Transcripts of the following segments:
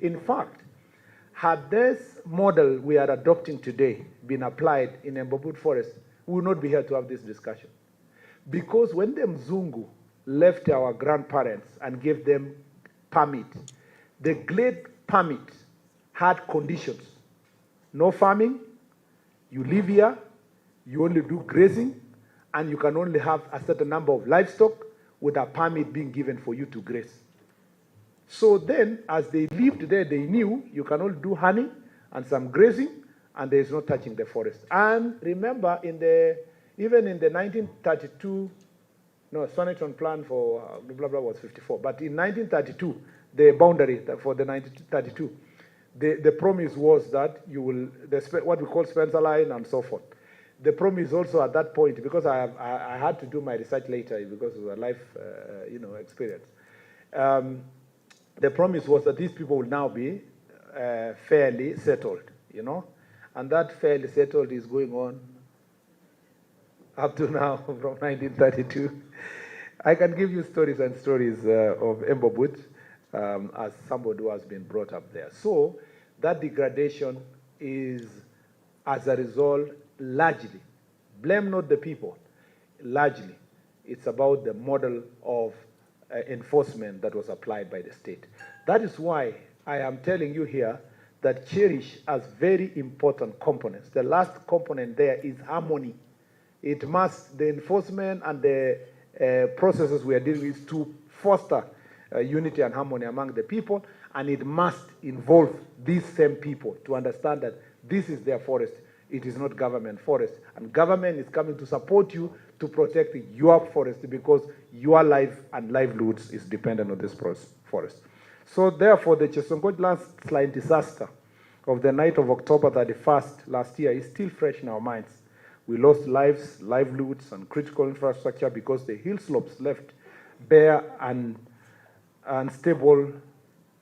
In fact, had this model we are adopting today been applied in Embobut Forest, we would not be here to have this discussion. Because when the Mzungu left our grandparents and gave them permit, the glade permit had conditions. No farming, you live here, you only do grazing, and you can only have a certain number of livestock with a permit being given for you to graze. So then, as they lived there, they knew you can only do honey and some grazing, and there is no touching the forest. And remember, even in the 1932, no, Sonneton plan for blah, blah, was 54. But in 1932, the boundary for the 1932, the promise was that you will, what we call Spencer Line and so forth. The promise also at that point, because I had to do my research later because of a life experience. The promise was that these people will now be fairly settled, and that fairly settled is going on up to now from 1932. I can give you stories and stories of Embobut as somebody who has been brought up there. So that degradation is, as a result, largely, blame not the people, largely, it's about the model of enforcement that was applied by the state. That is why I am telling you here that Cherish has very important components. The last component there is harmony. It must, the enforcement and the processes we are dealing with to foster unity and harmony among the people, and it must involve these same people to understand that this is their forest. It is not government forest. And government is coming to support you to protect your forest because your life and livelihoods is dependent on this forest. So therefore, the Chesongoch landslide disaster of the night of October 31st last year is still fresh in our minds. We lost lives, livelihoods, and critical infrastructure because the hill slopes left bare and unstable,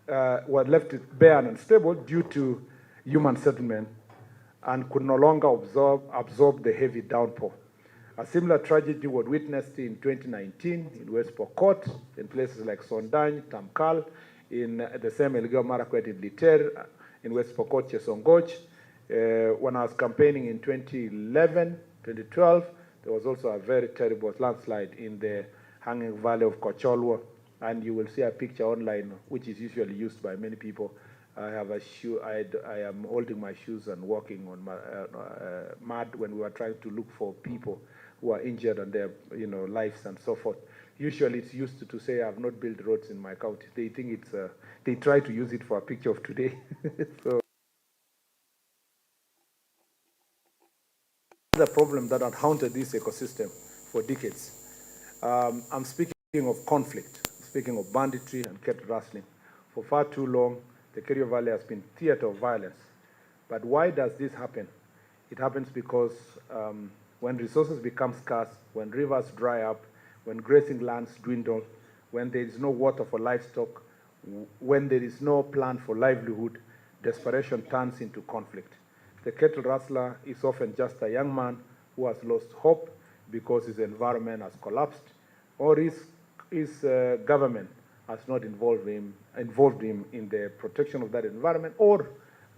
were left bare and unstable due to human settlement and could no longer absorb the heavy downpour. A similar tragedy was witnessed in 2019 in West Pokot, in places like Sondany, Tamkal, in the same Elgeyo Marakwet in Liter, in West Pokot, Chesongoch. When I was campaigning in 2011, 2012, there was also a very terrible landslide in the hanging valley of Kocholwa, and you will see a picture online, which is usually used by many people. I have a shoe. I am holding my shoes and walking on mud when we were trying to look for people who are injured and their lives and so forth. Usually, it's used to say, "I have not built roads in my county." They think it's. They try to use it for a picture of today. So the problem that had haunted this ecosystem for decades. I'm speaking of conflict, speaking of banditry and cattle rustling. For far too long, the Kerio Valley has been theater of violence. But why does this happen? It happens because when resources become scarce, when rivers dry up, when grazing lands dwindle, when there is no water for livestock, when there is no plan for livelihood, desperation turns into conflict. The cattle rustler is often just a young man who has lost hope because his environment has collapsed, or his government has not involved him in the protection of that environment, or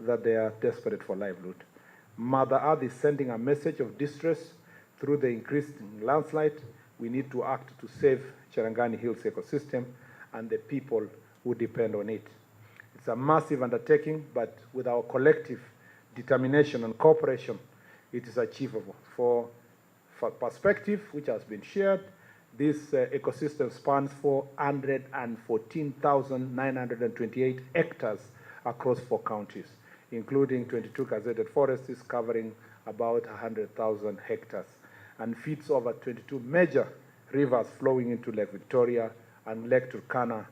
that they are desperate for livelihood. Mother Earth is sending a message of distress through the increased landslide. We need to act to save Cherangany Hills ecosystem and the people who depend on it. It's a massive undertaking, but with our collective determination and cooperation, it is achievable. For perspective, which has been shared, this ecosystem spans 414,928 hectares across 4 counties, including 22 gazetted forests covering about 100,000 hectares, and feeds over 22 major rivers flowing into Lake Victoria and Lake Turkana,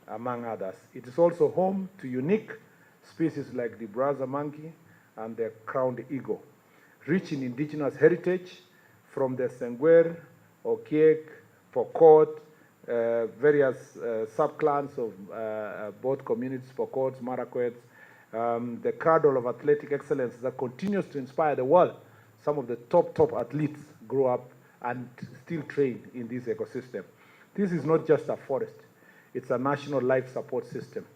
among others. It is also home to unique species like the Brazza monkey and the crowned eagle, rich in indigenous heritage from the Sengwer, Okiek, Pokot, various subclans of both communities, Pokots, Marakwets, the cradle of athletic excellence that continues to inspire the world. Some of the top athletes grow up and still train in this ecosystem. This is not just a forest. It's a national life support system.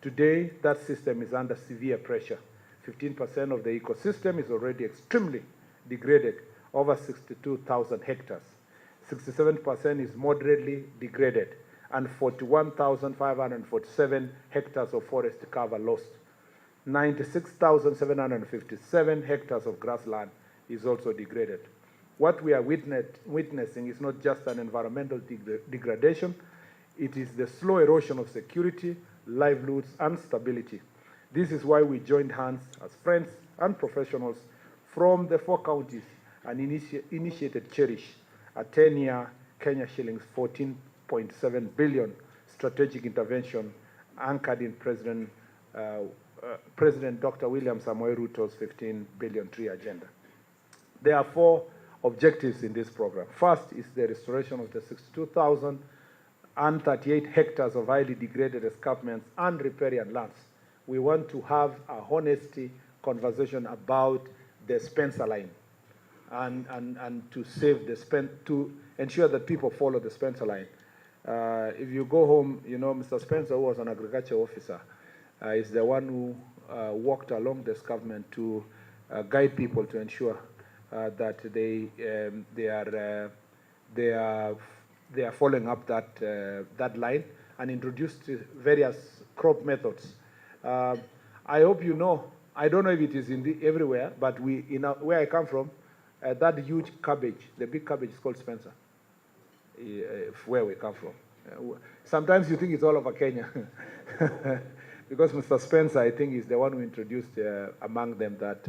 Today, that system is under severe pressure. 15% of the ecosystem is already extremely degraded, over 62,000 hectares. 67% is moderately degraded, and 41,547 hectares of forest cover lost. 96,757 hectares of grassland is also degraded. What we are witnessing is not just an environmental degradation, it is the slow erosion of security, livelihoods, and stability. This is why we joined hands as friends and professionals from the 4 counties and initiated Cherish, a 10-year Kenya shillings 14.7 billion strategic intervention anchored in President Dr. William Samoei Ruto's 15 billion tree agenda. There are 4 objectives in this program. First is the restoration of the 62,038 hectares of highly degraded escarpments and riparian lands. We want to have a honesty conversation about the Spencer line and to save the to ensure that people follow the Spencer line. If you go home, you know, Mr. Spencer, who was an agriculture officer, is the one who worked along this government to guide people to ensure that they are following up that line and introduced various crop methods. I hope you know. I don't know if it is everywhere, but where I come from, that huge cabbage, the big cabbage is called Spencer. Where we come from. Sometimes you think it's all over Kenya. Because Mr. Spencer, I think, is the one who introduced among them that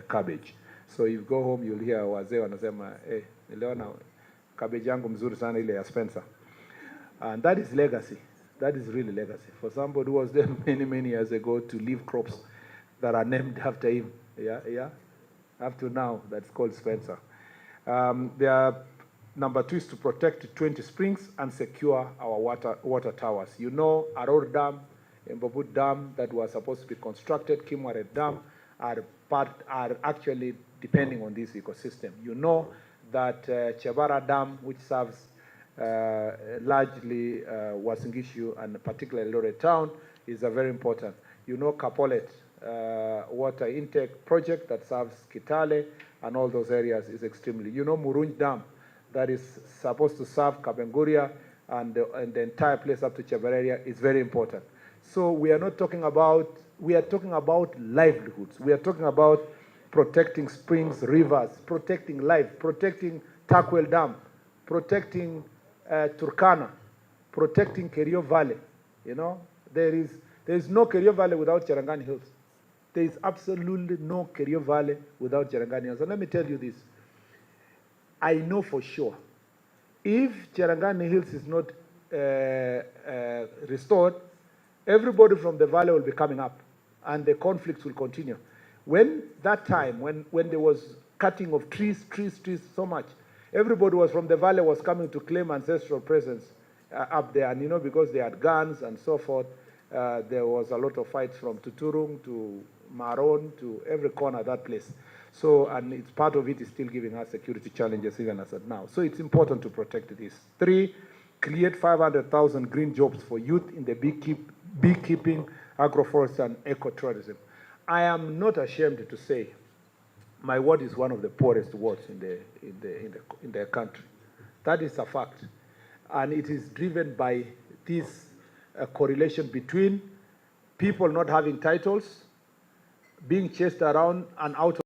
cabbage. So if you go home, you'll hear wazee wanasema, hey, niliona cabbage yangu mzuri sana ile ya Spencer. And that is legacy. That is really legacy. For somebody who was there many, many years ago to leave crops that are named after him. Yeah. Up to now, that's called Spencer. Number 2 is to protect 20 springs and secure our water towers. You know, Aror Dam, Mbobut Dam that was supposed to be constructed, Kimware Dam, are actually depending on this ecosystem. You know that Chebara Dam, which serves largely Wasingishu and particularly Lore Town, is very important. You know Kapolet water intake project that serves Kitale and all those areas is extremely. You know Murunj Dam that is supposed to serve Kabenguria and the entire place up to Chebareria is very important. So we are talking about livelihoods. We are talking about protecting springs, rivers, protecting life, protecting Takwel Dam, protecting Turkana, protecting Kerio Valley. You know, there is no Kerio Valley without Cherangany Hills. There is absolutely no Kerio Valley without Cherangany Hills. And let me tell you this. I know for sure, if Cherangany Hills is not restored, everybody from the valley will be coming up and the conflicts will continue. When there was cutting of trees so much, everybody was from the valley was coming to claim ancestral presence up there. And, you know, because they had guns and so forth, there was a lot of fights from Tuturung to Maron to every corner of that place. So, and it's part of it is still giving us security challenges even as of now. So it's important to protect this. 3, create 500,000 green jobs for youth in the beekeeping, agroforestry, and ecotourism. I am not ashamed to say my ward is one of the poorest wards in the country. That is a fact. And it is driven by this correlation between people not having titles, being chased around and out of